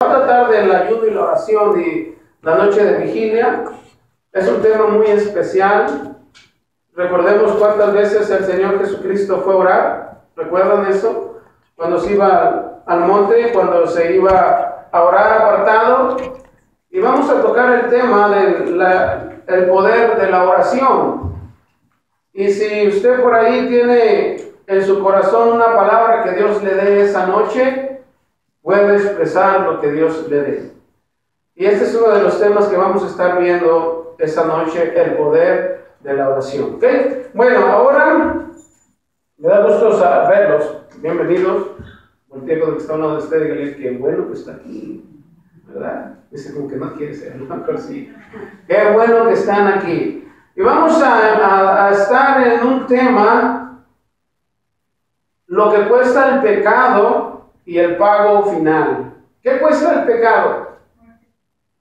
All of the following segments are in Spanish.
Vamos a tratar del ayuno y la oración y la noche de vigilia. Es un tema muy especial. Recordemos cuántas veces el Señor Jesucristo fue a orar. ¿Recuerdan eso? Cuando se iba al monte, cuando se iba a orar apartado. Y vamos a tocar el tema del poder de la oración. Y si usted por ahí tiene en su corazón una palabra que Dios le dé esa noche, puede expresar lo que Dios le dé. Y este es uno de los temas que vamos a estar viendo esta noche, el poder de la oración. ¿Okay? Bueno, ahora me da gusto verlos. Bienvenidos. Voltea con el que está hablando de usted, dígale que bueno que está aquí, ¿verdad? Dice como que no quiere ser, ¿no? Pero sí. Qué bueno que están aquí. Y vamos a estar en un tema, lo que cuesta el pecado y el pago final. ¿Qué cuesta el pecado?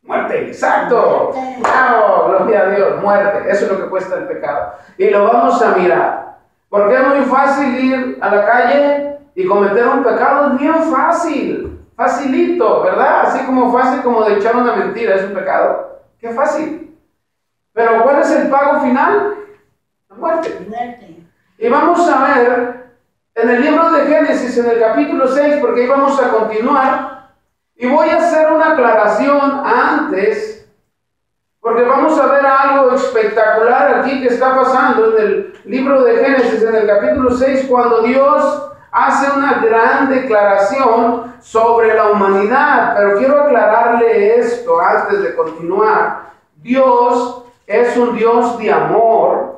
Muerte, exacto. ¡Bravo! Gloria a Dios, muerte. Eso es lo que cuesta el pecado. Y lo vamos a mirar. Porque es muy fácil ir a la calle y cometer un pecado. Es bien fácil. Facilito, ¿verdad? Así como fácil como de echar una mentira. Es un pecado. ¡Qué fácil! Pero ¿cuál es el pago final? La muerte. Y vamos a ver en el libro de Génesis, en el capítulo 6, porque ahí vamos a continuar, y voy a hacer una aclaración antes, porque vamos a ver algo espectacular aquí que está pasando en el libro de Génesis, en el capítulo 6, cuando Dios hace una gran declaración sobre la humanidad. Pero quiero aclararle esto antes de continuar. Dios es un Dios de amor.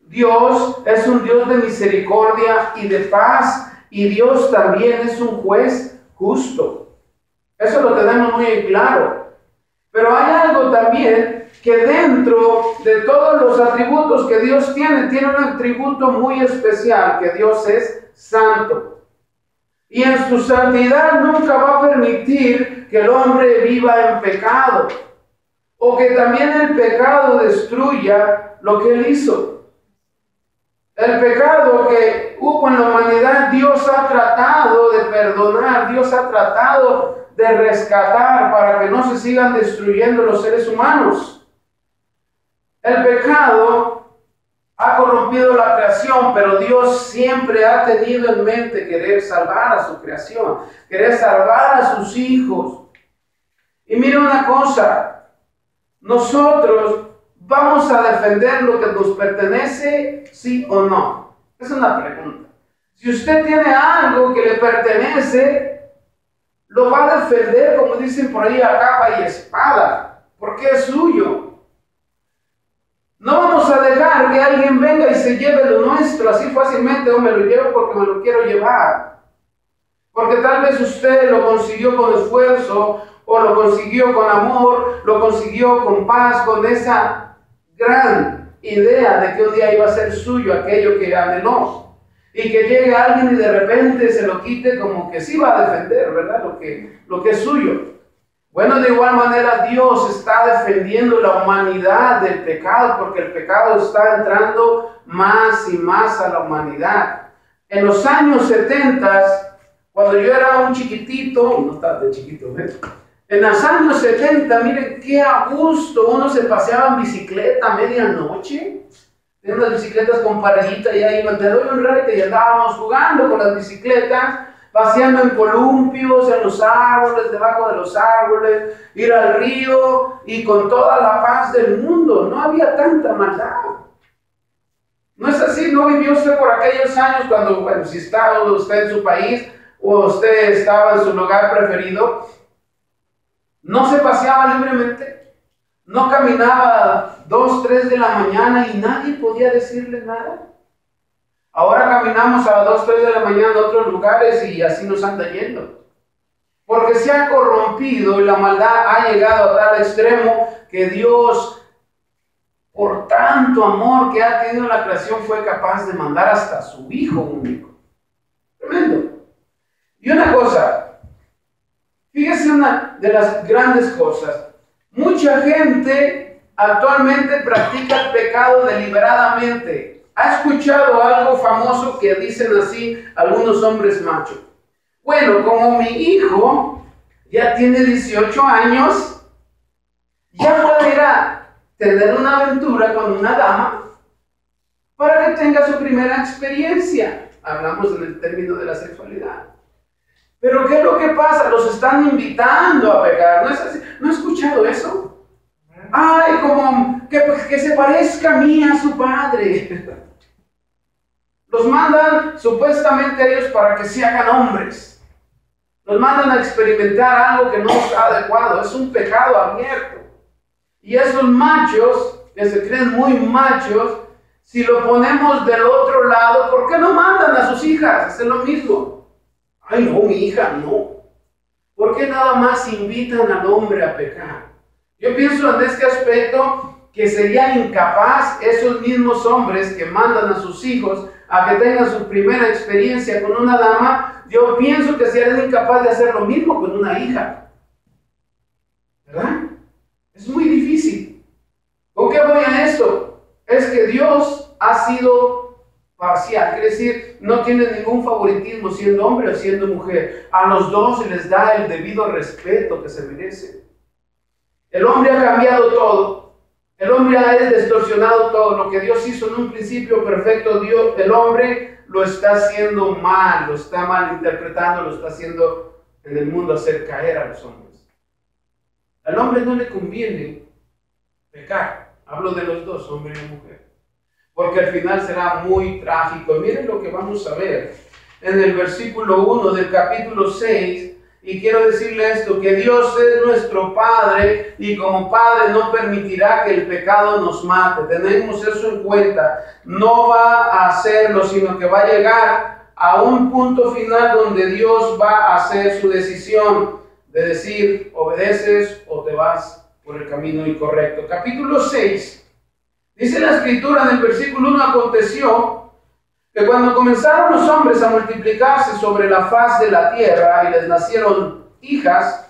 Dios es un Dios de misericordia y de paz, y Dios también es un juez justo. Eso lo tenemos muy en claro. Pero hay algo también que dentro de todos los atributos que Dios tiene un atributo muy especial, que Dios es santo. Y en su santidad nunca va a permitir que el hombre viva en pecado, o que también el pecado destruya lo que él hizo. El pecado que hubo en la humanidad, Dios ha tratado de perdonar, Dios ha tratado de rescatar para que no se sigan destruyendo los seres humanos. El pecado ha corrompido la creación, pero Dios siempre ha tenido en mente querer salvar a su creación, querer salvar a sus hijos. Y mire una cosa, nosotros ¿vamos a defender lo que nos pertenece, sí o no? Es una pregunta. Si usted tiene algo que le pertenece, lo va a defender, como dicen por ahí, a capa y espada, porque es suyo. No vamos a dejar que alguien venga y se lleve lo nuestro así fácilmente. O me lo llevo porque me lo quiero llevar. Porque tal vez usted lo consiguió con esfuerzo, o lo consiguió con amor, lo consiguió con paz, con esa gran idea de que un día iba a ser suyo aquello que anheló, y que llegue alguien y de repente se lo quite, como que sí va a defender, ¿verdad? Lo que es suyo. Bueno, de igual manera Dios está defendiendo la humanidad del pecado, porque el pecado está entrando más y más a la humanidad. En los años 70, cuando yo era un chiquitito, no tan chiquito, ¿ves? En los años 70, miren qué a gusto uno se paseaba en bicicleta a medianoche. Tenía unas bicicletas con parrillita y ahí te doy un rete y andábamos jugando con las bicicletas, paseando en columpios, en los árboles, debajo de los árboles, ir al río y con toda la paz del mundo. No había tanta maldad. ¿No es así? ¿No vivió usted por aquellos años cuando, bueno, si estaba usted en su país o usted estaba en su lugar preferido? No se paseaba libremente, no caminaba 2, 3 de la mañana y nadie podía decirle nada. Ahora caminamos a las 2, 3 de la mañana en otros lugares y así nos anda yendo. Porque se ha corrompido y la maldad ha llegado a tal extremo que Dios, por tanto amor que ha tenido la creación, fue capaz de mandar hasta su Hijo único. Tremendo. Y una cosa, fíjese una de las grandes cosas. Mucha gente actualmente practica el pecado deliberadamente. ¿Ha escuchado algo famoso que dicen así algunos hombres machos? Bueno, como mi hijo ya tiene 18 años, ya puede ir a tener una aventura con una dama para que tenga su primera experiencia. Hablamos en el término de la sexualidad. Pero ¿qué es lo que pasa? Los están invitando a pecar. ¿No es así? ¿No he escuchado eso? Ay, como que se parezca a mí, a su padre. Los mandan supuestamente a ellos para que se hagan hombres. Los mandan a experimentar algo que no está adecuado. Es un pecado abierto. Y esos machos, que se creen muy machos, si lo ponemos del otro lado, ¿por qué no mandan a sus hijas? Hacen lo mismo. Ay, no, mi hija, no. ¿Por qué nada más invitan al hombre a pecar? Yo pienso en este aspecto que sería incapaz esos mismos hombres que mandan a sus hijos a que tengan su primera experiencia con una dama. Yo pienso que serían incapaces de hacer lo mismo con una hija. ¿Verdad? Es muy difícil. ¿Con qué voy a esto? Es que Dios ha sido parcial, quiere decir, no tiene ningún favoritismo siendo hombre o siendo mujer. A los dos se les da el debido respeto que se merecen. El hombre ha cambiado todo. El hombre ha distorsionado todo. Lo que Dios hizo en un principio perfecto, el hombre lo está haciendo mal, lo está malinterpretando, lo está haciendo en el mundo hacer caer a los hombres. Al hombre no le conviene pecar. Hablo de los dos, hombre y mujer. Porque al final será muy trágico. Miren lo que vamos a ver en el versículo 1 del capítulo 6. Y quiero decirle esto, que Dios es nuestro Padre y como Padre no permitirá que el pecado nos mate. Tenemos eso en cuenta. No va a hacerlo, sino que va a llegar a un punto final donde Dios va a hacer su decisión de decir, obedeces o te vas por el camino incorrecto. Capítulo 6. Dice la Escritura en el versículo 1, aconteció que cuando comenzaron los hombres a multiplicarse sobre la faz de la tierra y les nacieron hijas,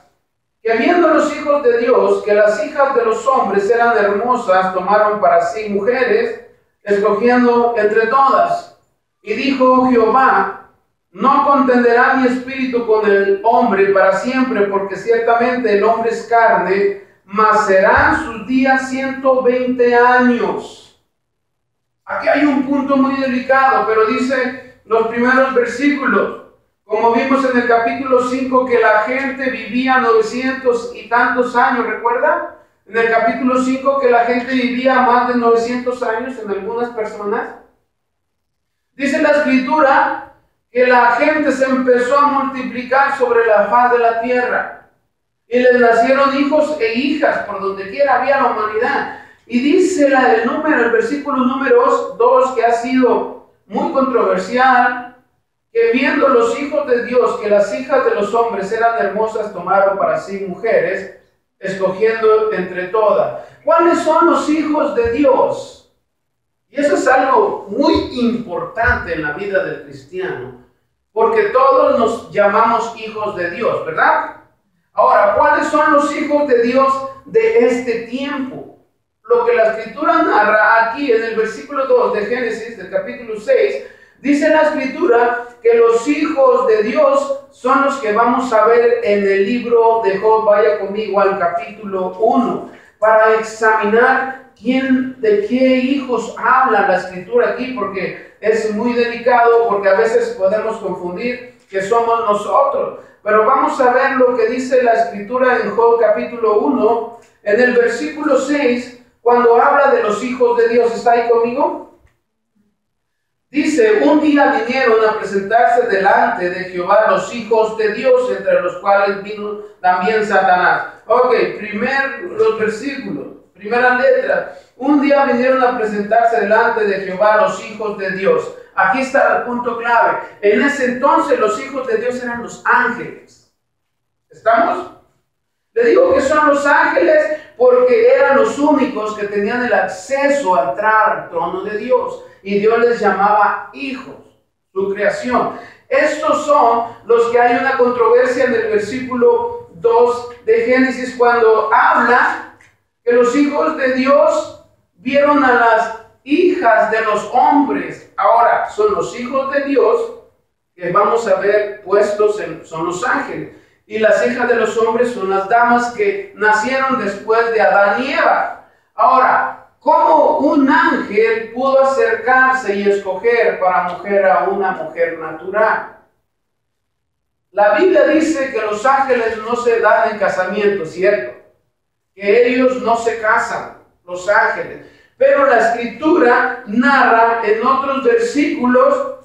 que viendo los hijos de Dios que las hijas de los hombres eran hermosas, tomaron para sí mujeres, escogiendo entre todas. Y dijo Jehová, no contenderá mi espíritu con el hombre para siempre, porque ciertamente el hombre es carne, mas serán sus días 120 años. Aquí hay un punto muy delicado, pero dice los primeros versículos, como vimos en el capítulo 5, que la gente vivía 900 y tantos años, ¿recuerda? En el capítulo 5 que la gente vivía más de 900 años en algunas personas. Dice la Escritura que la gente se empezó a multiplicar sobre la faz de la tierra y les nacieron hijos e hijas por donde quiera había la humanidad. Y dice el versículo número 2, que ha sido muy controversial, que viendo los hijos de Dios que las hijas de los hombres eran hermosas, tomaron para sí mujeres, escogiendo entre todas. ¿Cuáles son los hijos de Dios? Y eso es algo muy importante en la vida del cristiano, porque todos nos llamamos hijos de Dios, ¿verdad? Ahora, ¿cuáles son los hijos de Dios de este tiempo? Lo que la Escritura narra aquí en el versículo 2 de Génesis, del capítulo 6, dice la Escritura que los hijos de Dios son los que vamos a ver en el libro de Job. Vaya conmigo al capítulo 1 para examinar de qué hijos habla la Escritura aquí, porque es muy delicado, porque a veces podemos confundir que somos nosotros. Pero vamos a ver lo que dice la Escritura en Job capítulo 1, en el versículo 6, cuando habla de los hijos de Dios. ¿Está ahí conmigo? Dice, un día vinieron a presentarse delante de Jehová los hijos de Dios, entre los cuales vino también Satanás. Ok, los versículos, primera letra. Un día vinieron a presentarse delante de Jehová los hijos de Dios. Aquí está el punto clave. En ese entonces los hijos de Dios eran los ángeles. ¿Estamos? Le digo que son los ángeles porque eran los únicos que tenían el acceso a entrar al trono de Dios. Y Dios les llamaba hijos, su creación. Estos son los que hay una controversia en el versículo 2 de Génesis, cuando habla que los hijos de Dios vieron a las hijas de los hombres. Ahora, son los hijos de Dios que vamos a ver puestos son los ángeles. Y las hijas de los hombres son las damas que nacieron después de Adán y Eva. Ahora, ¿cómo un ángel pudo acercarse y escoger para mujer a una mujer natural? La Biblia dice que los ángeles no se dan en casamiento, ¿cierto? Que ellos no se casan, los ángeles. Pero la Escritura narra en otros versículos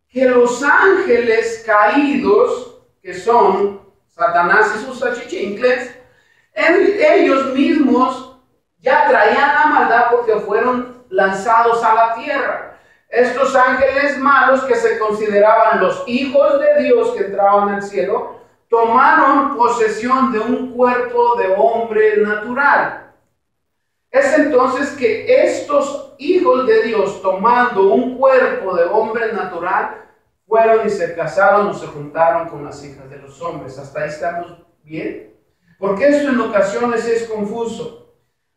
que los ángeles caídos, que son Satanás y sus achichincles, ellos mismos ya traían la maldad porque fueron lanzados a la tierra. Estos ángeles malos que se consideraban los hijos de Dios que entraban al cielo, tomaron posesión de un cuerpo de hombre natural. Es entonces que estos hijos de Dios, tomando un cuerpo de hombre natural, fueron y se casaron o se juntaron con las hijas de los hombres. ¿Hasta ahí estamos bien? Porque esto en ocasiones es confuso.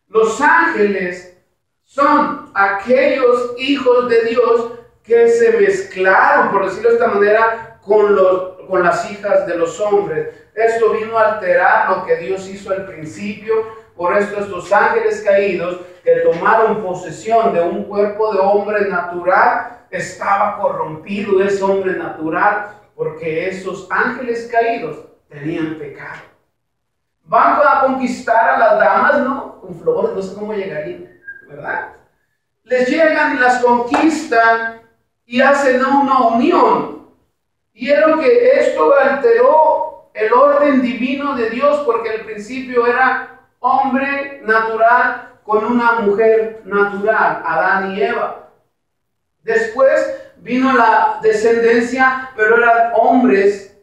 Los ángeles son aquellos hijos de Dios que se mezclaron, por decirlo de esta manera, con las hijas de los hombres. Esto vino a alterar lo que Dios hizo al principio. Por esto estos ángeles caídos que tomaron posesión de un cuerpo de hombre natural, estaba corrompido ese hombre natural, porque esos ángeles caídos tenían pecado. Van a conquistar a las damas, ¿no? Con flores, no sé cómo llegarían, ¿verdad? Les llegan y las conquistan y hacen una unión. Y es lo que esto alteró el orden divino de Dios, porque al principio era hombre natural con una mujer natural, Adán y Eva. Después vino la descendencia, pero eran hombres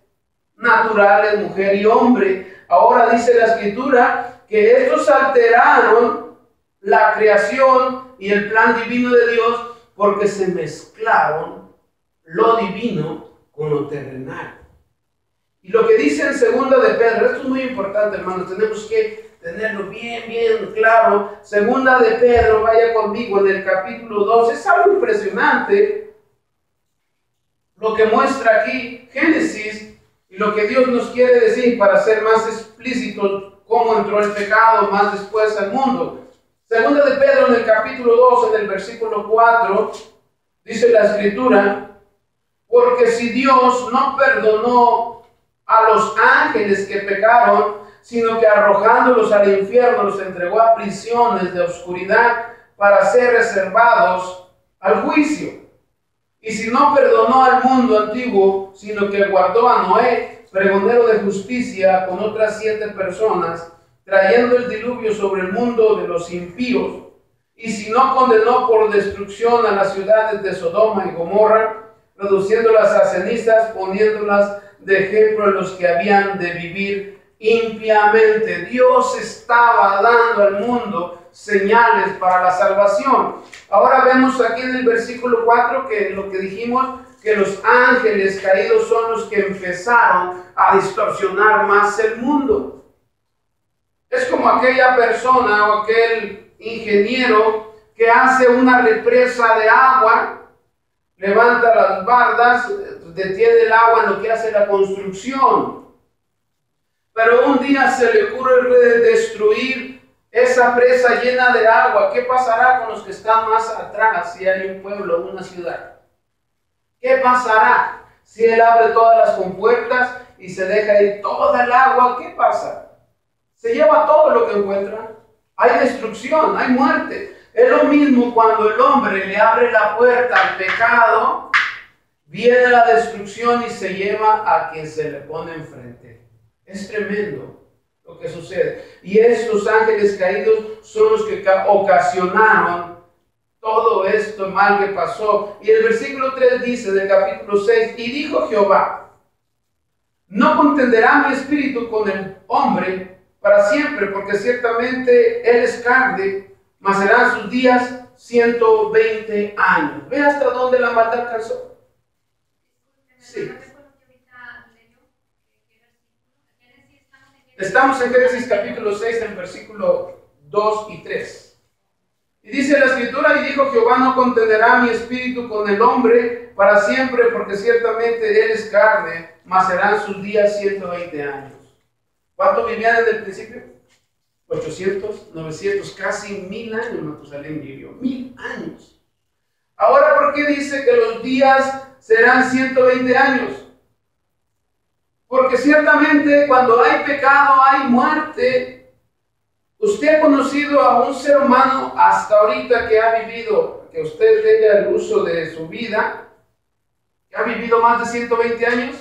naturales, mujer y hombre. Ahora dice la Escritura que estos alteraron la creación y el plan divino de Dios porque se mezclaron lo divino con lo terrenal. Y lo que dice en 2 de Pedro, esto es muy importante, hermanos, tenemos que tenerlo bien claro. 2 de Pedro, vaya conmigo en el capítulo 2, es algo impresionante lo que muestra aquí Génesis y lo que Dios nos quiere decir para ser más explícitos cómo entró el pecado más después al mundo. 2 de Pedro en el capítulo 2, en el versículo 4, dice la Escritura: porque si Dios no perdonó a los ángeles que pecaron, sino que arrojándolos al infierno los entregó a prisiones de oscuridad para ser reservados al juicio. Y si no perdonó al mundo antiguo, sino que guardó a Noé, pregonero de justicia, con otras 7 personas, trayendo el diluvio sobre el mundo de los impíos, y si no condenó por destrucción a las ciudades de Sodoma y Gomorra, reduciéndolas a cenizas, poniéndolas de ejemplo a los que habían de vivir impiamente. Dios estaba dando al mundo señales para la salvación. Ahora vemos aquí en el versículo 4 que lo que dijimos, que los ángeles caídos son los que empezaron a distorsionar más el mundo. Es como aquella persona o aquel ingeniero que hace una represa de agua, levanta las bardas, detiene el agua en lo que hace la construcción. Pero un día se le ocurre destruir esa presa llena de agua. ¿Qué pasará con los que están más atrás si hay un pueblo o una ciudad? ¿Qué pasará si él abre todas las compuertas y se deja ir toda el agua? ¿Qué pasa? Se lleva todo lo que encuentra. Hay destrucción, hay muerte. Es lo mismo cuando el hombre le abre la puerta al pecado, viene la destrucción y se lleva a quien se le pone enfrente. Es tremendo lo que sucede. Y estos ángeles caídos son los que ocasionaron todo esto mal que pasó. Y el versículo 3 dice del capítulo 6, y dijo Jehová: no contenderá mi espíritu con el hombre para siempre, porque ciertamente él es carne, mas serán sus días 120 años. ¿Ve hasta dónde la maldad alcanzó? Sí. Estamos en Génesis capítulo 6, en versículo 2 y 3. Y dice la Escritura: y dijo Jehová: no contenderá mi espíritu con el hombre para siempre, porque ciertamente él es carne, mas serán sus días 120 años. ¿Cuánto vivían en el principio? 800, 900, casi 1000 años Matusalén vivió. 1000 años. Ahora, ¿por qué dice que los días serán 120 años? Porque ciertamente cuando hay pecado hay muerte. Usted ha conocido a un ser humano hasta ahorita que ha vivido, que usted tenga el uso de su vida, que ha vivido más de 120 años.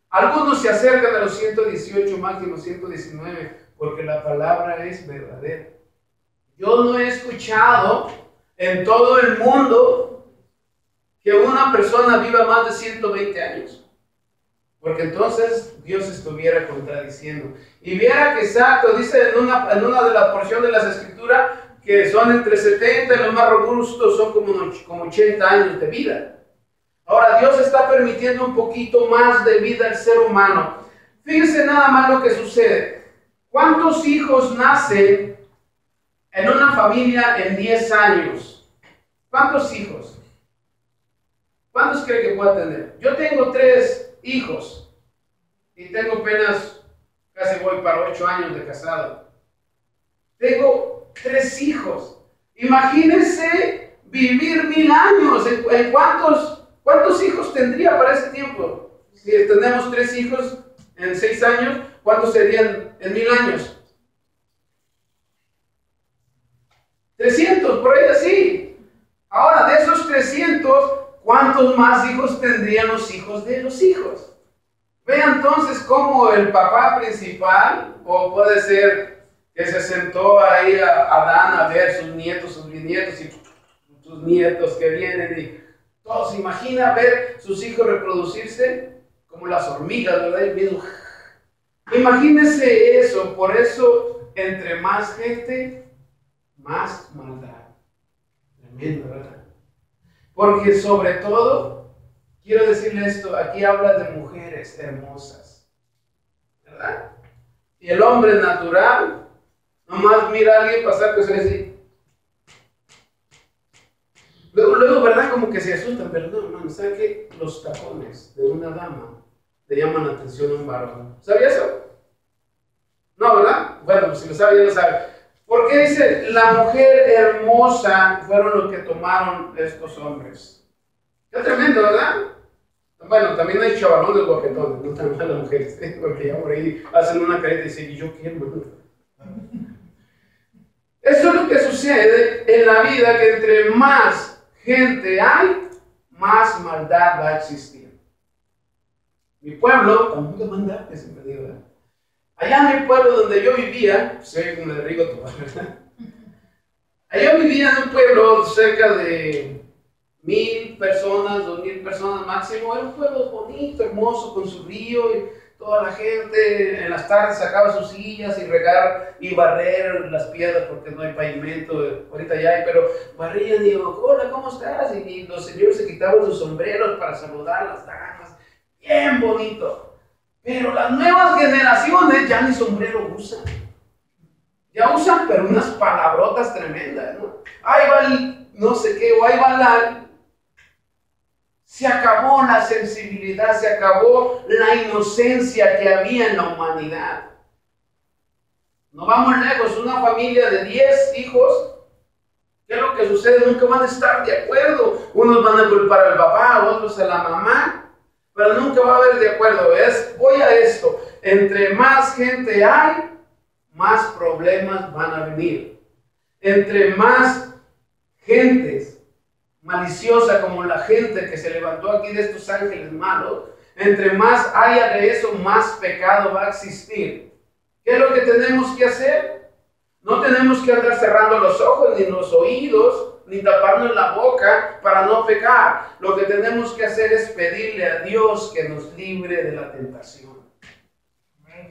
Algunos se acercan a los 118, máximo 119, porque la palabra es verdadera. Yo no he escuchado en todo el mundo que una persona viva más de 120 años. Porque entonces Dios estuviera contradiciendo. Y viera que exacto, dice en una de las porciones de las Escrituras, que son entre 70 y los más robustos son como 80 años de vida. Ahora Dios está permitiendo un poquito más de vida al ser humano. Fíjense nada más lo que sucede. ¿Cuántos hijos nacen en una familia en 10 años? ¿Cuántos hijos? ¿Cuántos cree que pueda tener? Yo tengo 3 hijos y tengo apenas, casi voy para 8 años de casado. Tengo 3 hijos. Imagínense vivir 1000 años. ¿En cuántos hijos tendría para ese tiempo? Si tenemos 3 hijos en 6 años, ¿cuántos serían en 1000 años? 300, por ahí así. Ahora, de esos 300, ¿cuántos más hijos tendrían los hijos de los hijos? Vean entonces cómo el papá principal, o puede ser que se sentó ahí a Adán a ver sus nietos, sus bisnietos y sus nietos que vienen y todo se imagina ver sus hijos reproducirse como las hormigas, ¿verdad? Imagínense eso. Por eso, entre más gente, más maldad. Tremendo, ¿verdad? Porque sobre todo, quiero decirle esto, aquí habla de mujeres hermosas, ¿verdad? Y el hombre natural, nomás mira a alguien pasar que se dice. Luego, ¿verdad? Como que se asustan, pero no, hermano, ¿sabe qué? Los tacones de una dama le llaman la atención a un varón. ¿Sabía eso? No, ¿verdad? Bueno, pues si lo sabe, ya lo sabe. ¿Por qué dice la mujer hermosa fueron los que tomaron estos hombres? Qué tremendo, ¿verdad? Bueno, también hay chavalones guapetones, no tan malas mujeres, ¿eh? Porque ya por ahí hacen una careta y dicen, ¿y yo qué, hermano? Eso es lo que sucede en la vida, que entre más gente hay, más maldad va a existir. Mi pueblo, tampoco manda, que siempre digo, ¿verdad? Allá en mi pueblo donde yo vivía, soy como de Rigo Tobar, ¿verdad? Allá vivía en un pueblo cerca de 1000 personas, 2000 personas máximo. Era un pueblo bonito, hermoso, con su río y toda la gente en las tardes sacaba sus sillas y regar y barrer las piedras porque no hay pavimento, ahorita ya hay, pero barrían y digo, hola, ¿cómo estás? Y los señores se quitaban sus sombreros para saludar a las damas, bien bonito. Pero las nuevas generaciones ya ni sombrero usan. Ya usan, pero unas palabrotas tremendas, ¿no? Ahí va el no sé qué, o ahí va la... Se acabó la sensibilidad, se acabó la inocencia que había en la humanidad. No vamos lejos, una familia de 10 hijos, ¿qué es lo que sucede? Nunca van a estar de acuerdo. Unos van a culpar al papá, otros a la mamá. Pero nunca va a haber de acuerdo. Voy a esto. Entre más gente hay, más problemas van a venir. Entre más gentes maliciosa como la gente que se levantó aquí de estos ángeles malos, entre más haya de eso, más pecado va a existir. ¿Qué es lo que tenemos que hacer? No tenemos que andar cerrando los ojos ni los oídos, ni taparnos la boca para no pecar. Lo que tenemos que hacer es pedirle a Dios que nos libre de la tentación.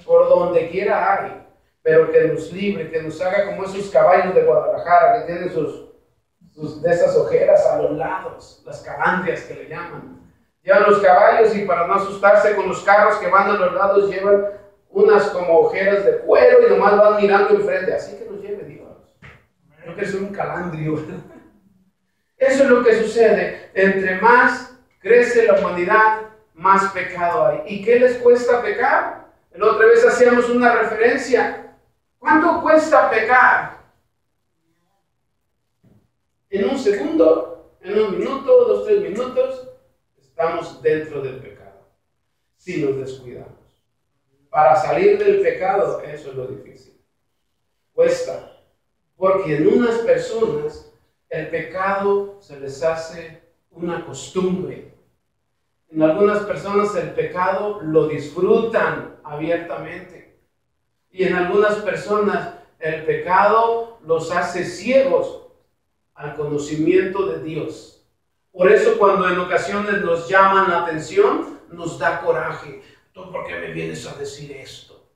Por donde quiera hay, pero que nos libre, que nos haga como esos caballos de Guadalajara que tienen de esas ojeras a los lados, las calandrias que le llaman. Llevan los caballos y para no asustarse con los carros que van a los lados llevan unas como ojeras de cuero y nomás van mirando enfrente. Así que nos lleve Dios. Yo que soy un calandrio. Eso es lo que sucede. Entre más crece la humanidad, más pecado hay. ¿Y qué les cuesta pecar? La otra vez hacíamos una referencia. ¿Cuánto cuesta pecar? En un segundo, en un minuto, 2, 3 minutos, estamos dentro del pecado. Si nos descuidamos. Para salir del pecado, eso es lo difícil. Cuesta. Porque en unas personas el pecado se les hace una costumbre. En algunas personas el pecado lo disfrutan abiertamente. Y en algunas personas el pecado los hace ciegos al conocimiento de Dios. Por eso cuando en ocasiones nos llaman la atención, nos da coraje. ¿Tú por qué me vienes a decir esto?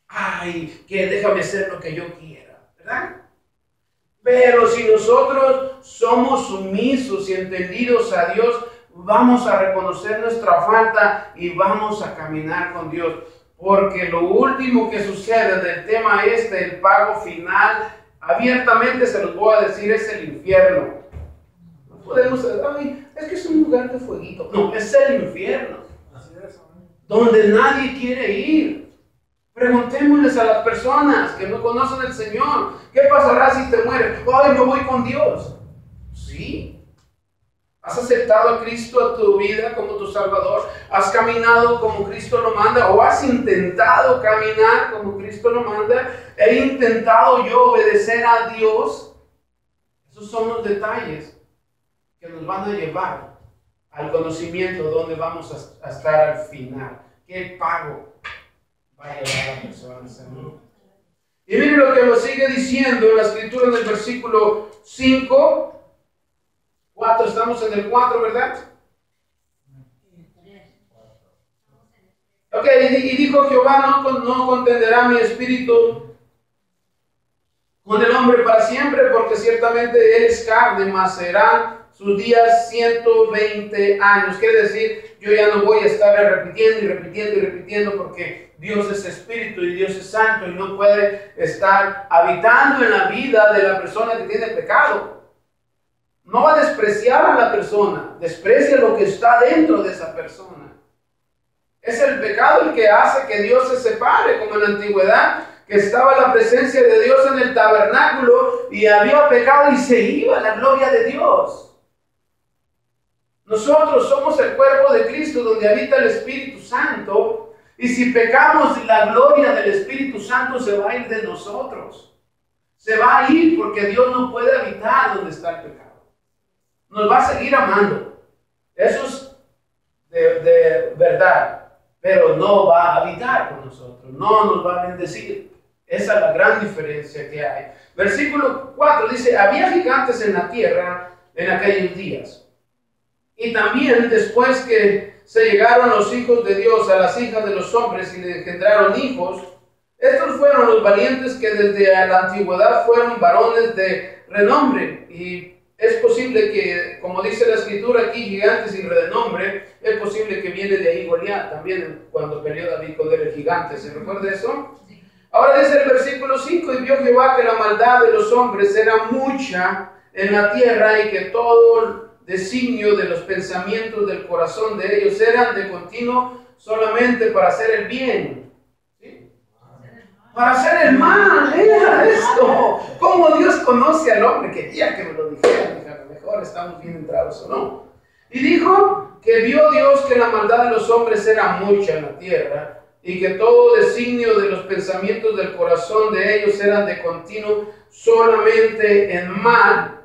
Ay, que déjame hacer lo que yo quiera, ¿verdad? Pero si nosotros somos sumisos y entendidos a Dios, vamos a reconocer nuestra falta y vamos a caminar con Dios. Porque lo último que sucede del tema el pago final, abiertamente se los voy a decir, es el infierno. No podemos decir, ay, es que es un lugar de fueguito. No, es el infierno. Donde nadie quiere ir. Preguntémosles a las personas que no conocen al Señor, ¿qué pasará si te mueres? Ay, yo voy con Dios. ¿Sí? ¿Has aceptado a Cristo a tu vida como tu Salvador? ¿Has caminado como Cristo lo manda? ¿O has intentado caminar como Cristo lo manda? ¿He intentado yo obedecer a Dios? Esos son los detalles que nos van a llevar al conocimiento donde vamos a estar al final. ¿Qué pago va a llevar a la persona, Señor? Y miren lo que nos sigue diciendo en la escritura del versículo 5. 4, estamos en el 4, ¿verdad? Ok, y dijo Jehová, no contenderá mi espíritu con el hombre para siempre, porque ciertamente él es carne, mas serán sus días 120 años. Quiere decir, yo ya no voy a estar repitiendo, porque Dios es espíritu y Dios es santo y no puede estar habitando en la vida de la persona que tiene pecado. No va a despreciar a la persona, desprecia lo que está dentro de esa persona. Es el pecado el que hace que Dios se separe, como en la antigüedad, que estaba la presencia de Dios en el tabernáculo y había pecado y se iba la gloria de Dios. Nosotros somos el cuerpo de Cristo donde habita el Espíritu Santo, y si pecamos, la gloria del Espíritu Santo se va a ir de nosotros. Se va a ir porque Dios no puede habitar donde está el pecado. Nos va a seguir amando. Eso es de verdad. Pero no va a habitar con nosotros. No nos va a bendecir. Esa es la gran diferencia que hay. Versículo 4 dice, había gigantes en la tierra en aquellos días. Y también después que se llegaron los hijos de Dios a las hijas de los hombres y le engendraron hijos, estos fueron los valientes que desde la antigüedad fueron varones de renombre. Y es posible que, como dice la escritura aquí, gigantes y renombre, es posible que viene de ahí Goliat, también cuando peleó David con el gigante. ¿Se recuerda eso? Sí. Ahora dice el versículo 5, y vio Jehová que la maldad de los hombres era mucha en la tierra y que todo designio de los pensamientos del corazón de ellos eran de continuo solamente para hacer el bien. ¿Sí? Para hacer el mal. Era esto. ¿Cómo Dios conoce al hombre? Quería que me lo dijeran. A lo mejor estamos bien entrados o no. Y dijo que vio Dios que la maldad de los hombres era mucha en la tierra y que todo designio de los pensamientos del corazón de ellos eran de continuo solamente en mal.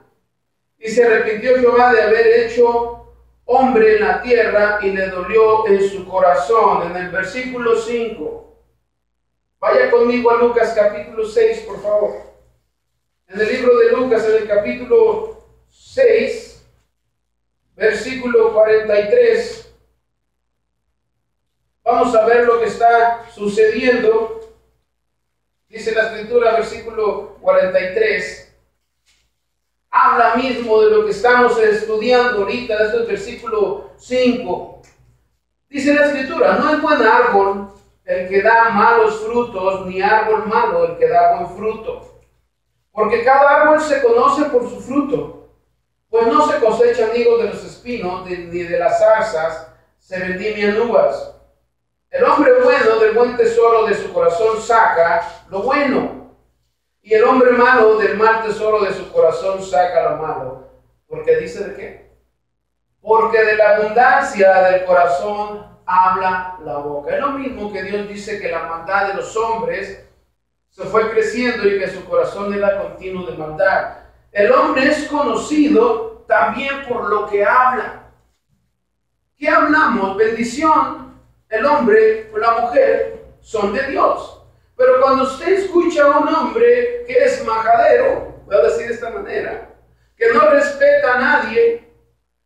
Y se arrepintió Jehová de haber hecho hombre en la tierra y le dolió en su corazón. En el versículo 5. Vaya conmigo a Lucas capítulo 6, por favor. En el libro de Lucas, en el capítulo 6, versículo 43. Vamos a ver lo que está sucediendo. Dice la escritura, versículo 43. Habla mismo de lo que estamos estudiando ahorita, este es el versículo 5. Dice la escritura, no es buen árbol el que da malos frutos, ni árbol malo el que da buen fruto. Porque cada árbol se conoce por su fruto. Pues no se cosechan higos de los espinos, ni de las zarzas se vendimian uvas. El hombre bueno del buen tesoro de su corazón saca lo bueno, y el hombre malo del mal tesoro de su corazón saca lo malo. ¿Porque dice de qué? Porque de la abundancia del corazón habla la boca. Es lo mismo que Dios dice que la maldad de los hombres se fue creciendo y que su corazón era continuo de maldad. El hombre es conocido también por lo que habla. ¿Qué hablamos? Bendición, el hombre o la mujer son de Dios. Pero cuando usted escucha a un hombre que es majadero, voy a decir de esta manera, que no respeta a nadie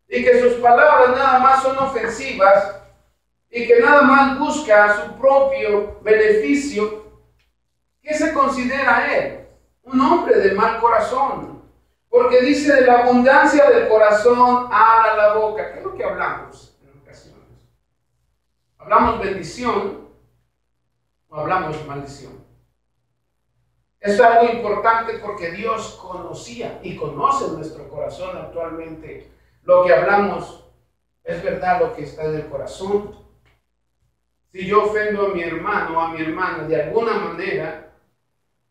y que sus palabras nada más son ofensivas y que nada más busca su propio beneficio, ¿qué se considera él? Un hombre de mal corazón. Porque dice, de la abundancia del corazón habla la boca. ¿Qué es lo que hablamos en ocasiones? ¿Hablamos bendición o hablamos maldición? Es algo importante porque Dios conocía y conoce nuestro corazón actualmente. Lo que hablamos es verdad, lo que está en el corazón. Si yo ofendo a mi hermano o a mi hermana de alguna manera,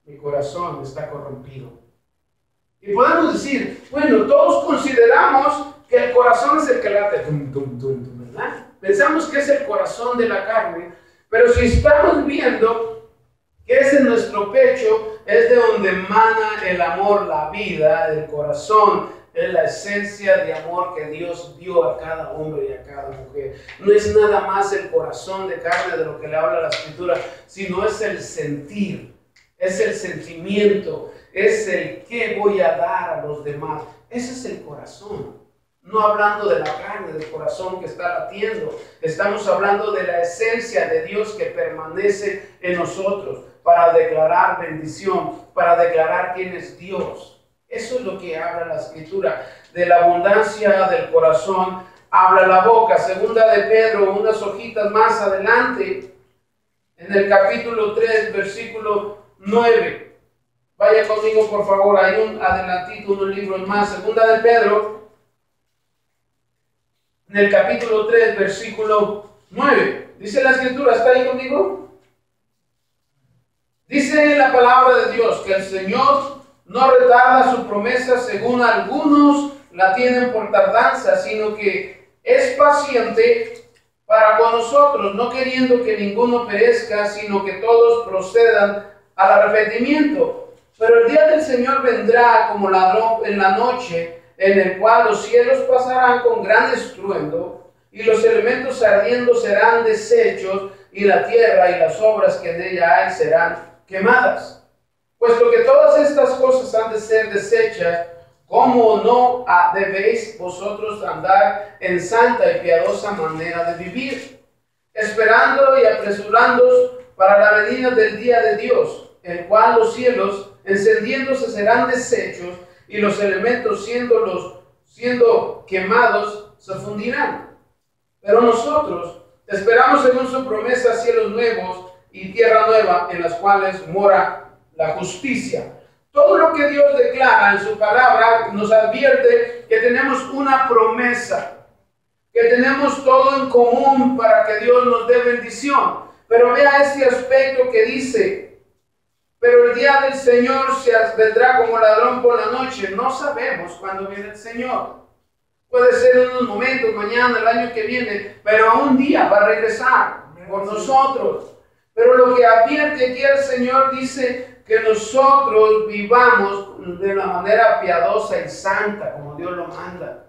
mi corazón está corrompido. Y podemos decir, bueno, todos consideramos que el corazón es el que late, ¿verdad? Pensamos que es el corazón de la carne, pero si estamos viendo que es en nuestro pecho, es de donde emana el amor, la vida, el corazón, es la esencia de amor que Dios dio a cada hombre y a cada mujer. No es nada más el corazón de carne de lo que le habla la Escritura, sino es el sentir, es el sentimiento, es el qué voy a dar a los demás. Ese es el corazón. No hablando de la carne, del corazón que está latiendo. Estamos hablando de la esencia de Dios que permanece en nosotros para declarar bendición, para declarar quién es Dios. Eso es lo que habla la Escritura. De la abundancia del corazón habla la boca. Segunda de Pedro, unas hojitas más adelante, en el capítulo 3, versículo 9. Vaya conmigo, por favor. Hay un adelantito, unos libros más. Segunda de Pedro, en el capítulo 3, versículo 9. Dice la Escritura, ¿está ahí conmigo? Dice la palabra de Dios que el Señor no retarda su promesa según algunos la tienen por tardanza, sino que es paciente para con nosotros, no queriendo que ninguno perezca, sino que todos procedan al arrepentimiento. Pero el día del Señor vendrá como ladrón en la noche, en el cual los cielos pasarán con gran estruendo, y los elementos ardiendo serán deshechos, y la tierra y las obras que en ella hay serán quemadas. Puesto que todas estas cosas han de ser deshechas, ¿cómo no debéis vosotros andar en santa y piadosa manera de vivir? Esperando y apresurándoos para la venida del día de Dios, el cual los cielos encendiéndose serán deshechos y los elementos siendo quemados se fundirán. Pero nosotros esperamos según su promesa cielos nuevos y tierra nueva en las cuales mora la justicia. Todo lo que Dios declara en su palabra nos advierte que tenemos una promesa, que tenemos todo en común para que Dios nos dé bendición. Pero vea este aspecto que dice, pero el día del Señor se vendrá como ladrón por la noche. No sabemos cuándo viene el Señor. Puede ser en unos momentos, mañana, el año que viene, pero un día va a regresar por nosotros. Pero lo que advierte aquí el Señor dice que nosotros vivamos de una manera piadosa y santa, como Dios lo manda.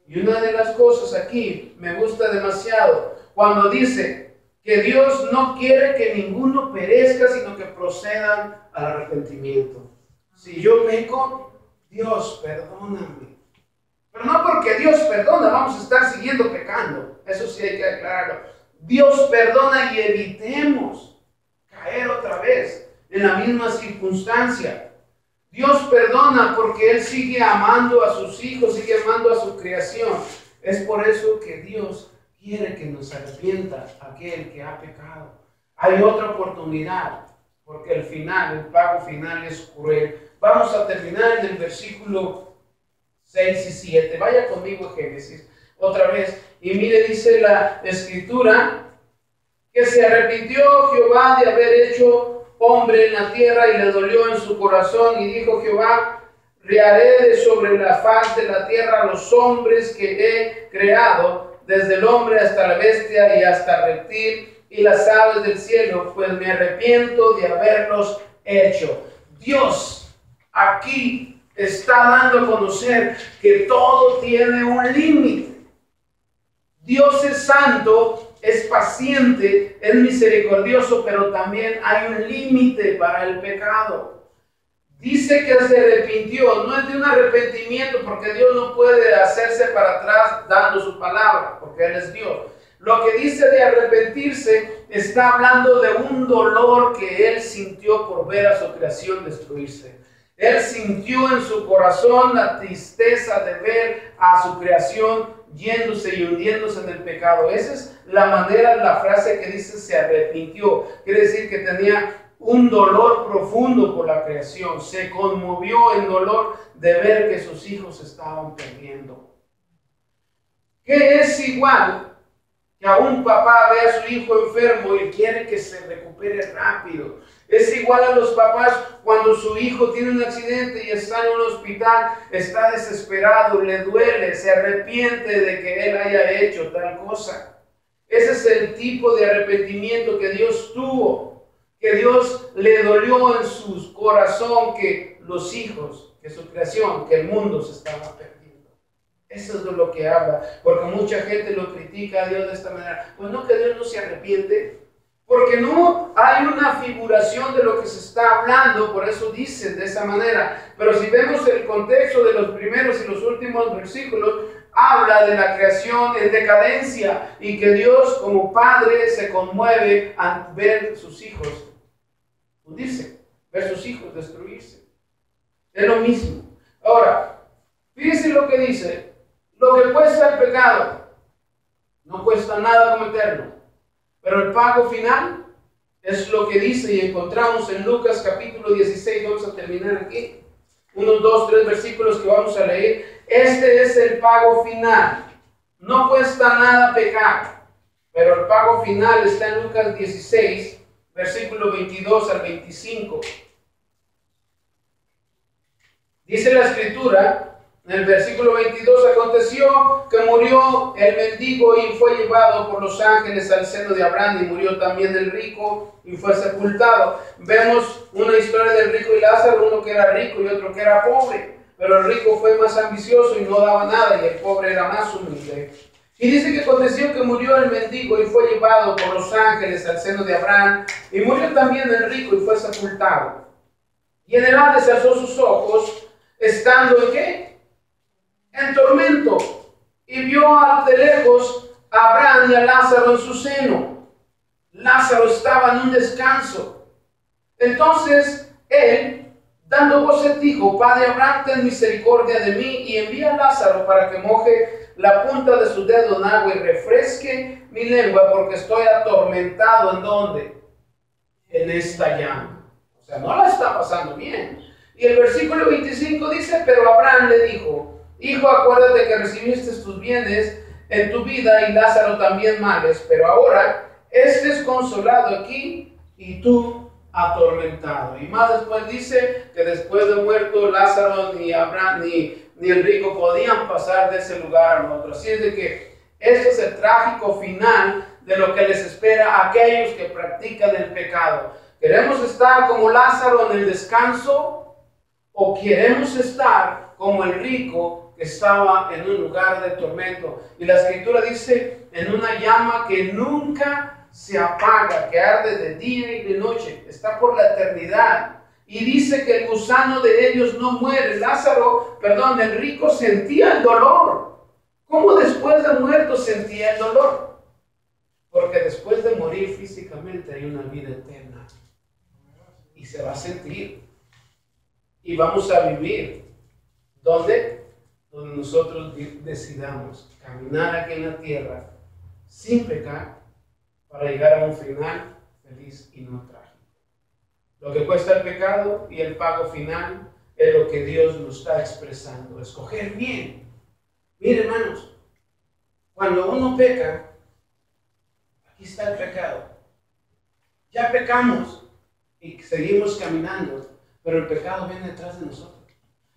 Y una de las cosas aquí me gusta demasiado, cuando dice que Dios no quiere que ninguno perezca, sino que procedan al arrepentimiento. Si yo peco, Dios, perdóname. Pero no porque Dios perdona, vamos a estar siguiendo pecando. Eso sí hay que aclararlo. Dios perdona y evitemos caer otra vez en la misma circunstancia. Dios perdona porque Él sigue amando a sus hijos, sigue amando a su creación. Es por eso que Dios quiere que nos arrepienta aquel que ha pecado. Hay otra oportunidad, porque el pago final es cruel. Vamos a terminar en el versículo 6 y 7. Vaya conmigo a Génesis otra vez. Y mire, dice la Escritura, que se arrepintió Jehová de haber hecho hombre en la tierra y le dolió en su corazón, y dijo Jehová: Riaré de sobre la faz de la tierra a los hombres que he creado, desde el hombre hasta la bestia y hasta el reptil y las aves del cielo, pues me arrepiento de haberlos hecho. Dios aquí está dando a conocer que todo tiene un límite. Dios es santo, es paciente, es misericordioso, pero también hay un límite para el pecado. Dice que se arrepintió, no es de un arrepentimiento, porque Dios no puede hacerse para atrás dando su palabra, porque Él es Dios. Lo que dice de arrepentirse está hablando de un dolor que Él sintió por ver a su creación destruirse. Él sintió en su corazón la tristeza de ver a su creación yéndose y hundiéndose en el pecado. Esa es la manera, la frase que dice se arrepintió. Quiere decir que tenía un dolor profundo por la creación. Se conmovió en dolor de ver que sus hijos estaban perdiendo. ¿Qué es igual que a un papá ve a su hijo enfermo y quiere que se recupere rápido? Es igual a los papás cuando su hijo tiene un accidente y está en un hospital, está desesperado, le duele, se arrepiente de que él haya hecho tal cosa. Ese es el tipo de arrepentimiento que Dios tuvo, que Dios le dolió en su corazón que los hijos, que su creación, que el mundo se estaba perdiendo. Eso es de lo que habla, porque mucha gente lo critica a Dios de esta manera. Pues no, que Dios no se arrepiente, porque no hay una figuración de lo que se está hablando, por eso dicen de esa manera. Pero si vemos el contexto de los primeros y los últimos versículos, habla de la creación en decadencia y que Dios como Padre se conmueve al ver sus hijos hundirse, ver sus hijos destruirse. Es lo mismo. Ahora, fíjense lo que dice: lo que cuesta el pecado, no cuesta nada cometerlo, pero el pago final es lo que dice, y encontramos en Lucas capítulo 16, vamos a terminar aquí, unos 2, 3 versículos que vamos a leer. Este es el pago final. No cuesta nada pecar, pero el pago final está en Lucas 16, versículo 22 al 25. Dice la escritura, en el versículo 22, aconteció que murió el mendigo y fue llevado por los ángeles al seno de Abraham, y murió también el rico y fue sepultado. Vemos una historia del rico y Lázaro, uno que era rico y otro que era pobre, pero el rico fue más ambicioso y no daba nada, y el pobre era más humilde. Y dice que aconteció que murió el mendigo y fue llevado por los ángeles al seno de Abraham, y murió también el rico y fue sepultado. Y en el Hades alzó sus ojos, estando ¿en qué? En tormento, y vio de lejos a Abraham y a Lázaro en su seno. Lázaro estaba en un descanso. Entonces él, dando voces, dijo: Padre Abraham, ten misericordia de mí, y envía a Lázaro para que moje la punta de su dedo en agua y refresque mi lengua, porque estoy atormentado. ¿En dónde? En esta llama. O sea, no la está pasando bien. Y el versículo 25 dice: pero Abraham le dijo: Hijo, acuérdate que recibiste tus bienes en tu vida y Lázaro también males, pero ahora este es consolado aquí y tú atormentado. Y más después dice que después de muerto Lázaro, ni Abraham ni el rico podían pasar de ese lugar al otro. Así es de que este es el trágico final de lo que les espera a aquellos que practican el pecado. ¿Queremos estar como Lázaro en el descanso o queremos estar como el rico que estaba en un lugar de tormento? Y la escritura dice: en una llama que nunca se apaga, que arde de día y de noche, está por la eternidad. Y dice que el gusano de ellos no muere. El rico sentía el dolor. ¿Cómo después de muerto sentía el dolor? Porque después de morir físicamente hay una vida eterna. Y se va a sentir. Y vamos a vivir. ¿Dónde? Donde nosotros decidamos caminar aquí en la tierra sin pecar para llegar a un final feliz y no trágico. Lo que cuesta el pecado y el pago final es lo que Dios nos está expresando. Escoger bien. Miren, hermanos, cuando uno peca, aquí está el pecado. Ya pecamos y seguimos caminando, pero el pecado viene detrás de nosotros.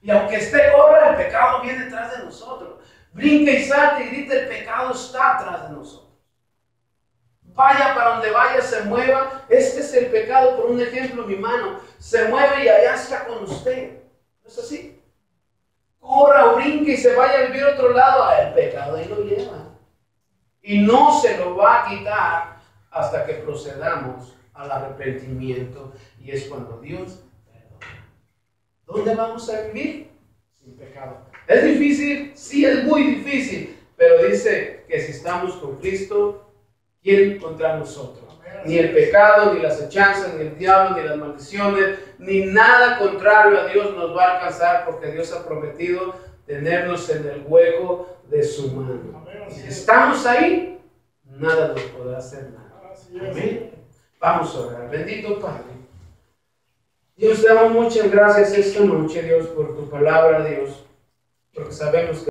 Y aunque esté corra, el pecado viene detrás de nosotros. Brinca y salta y grita, el pecado está atrás de nosotros. Vaya para donde vaya, se mueva. Este es el pecado, por un ejemplo, mi mano. Se mueve y allá está con usted. ¿No es así? Corra o brinque y se vaya a vivir a otro lado. El pecado ahí lo lleva. Y no se lo va a quitar hasta que procedamos al arrepentimiento. Y es cuando Dios perdona. ¿Dónde vamos a vivir? Sin pecado. ¿Es difícil? Sí, es muy difícil. Pero dice que si estamos con Cristo, ¿quién contra nosotros? Ni el pecado, ni las hechanzas, ni el diablo, ni las maldiciones, ni nada contrario a Dios nos va a alcanzar, porque Dios ha prometido tenernos en el hueco de su mano. Y si estamos ahí, nada nos podrá hacer nada. Amén. Vamos a orar. Bendito Padre. Dios, te damos muchas gracias esta noche, Dios, por tu palabra, Dios, porque sabemos que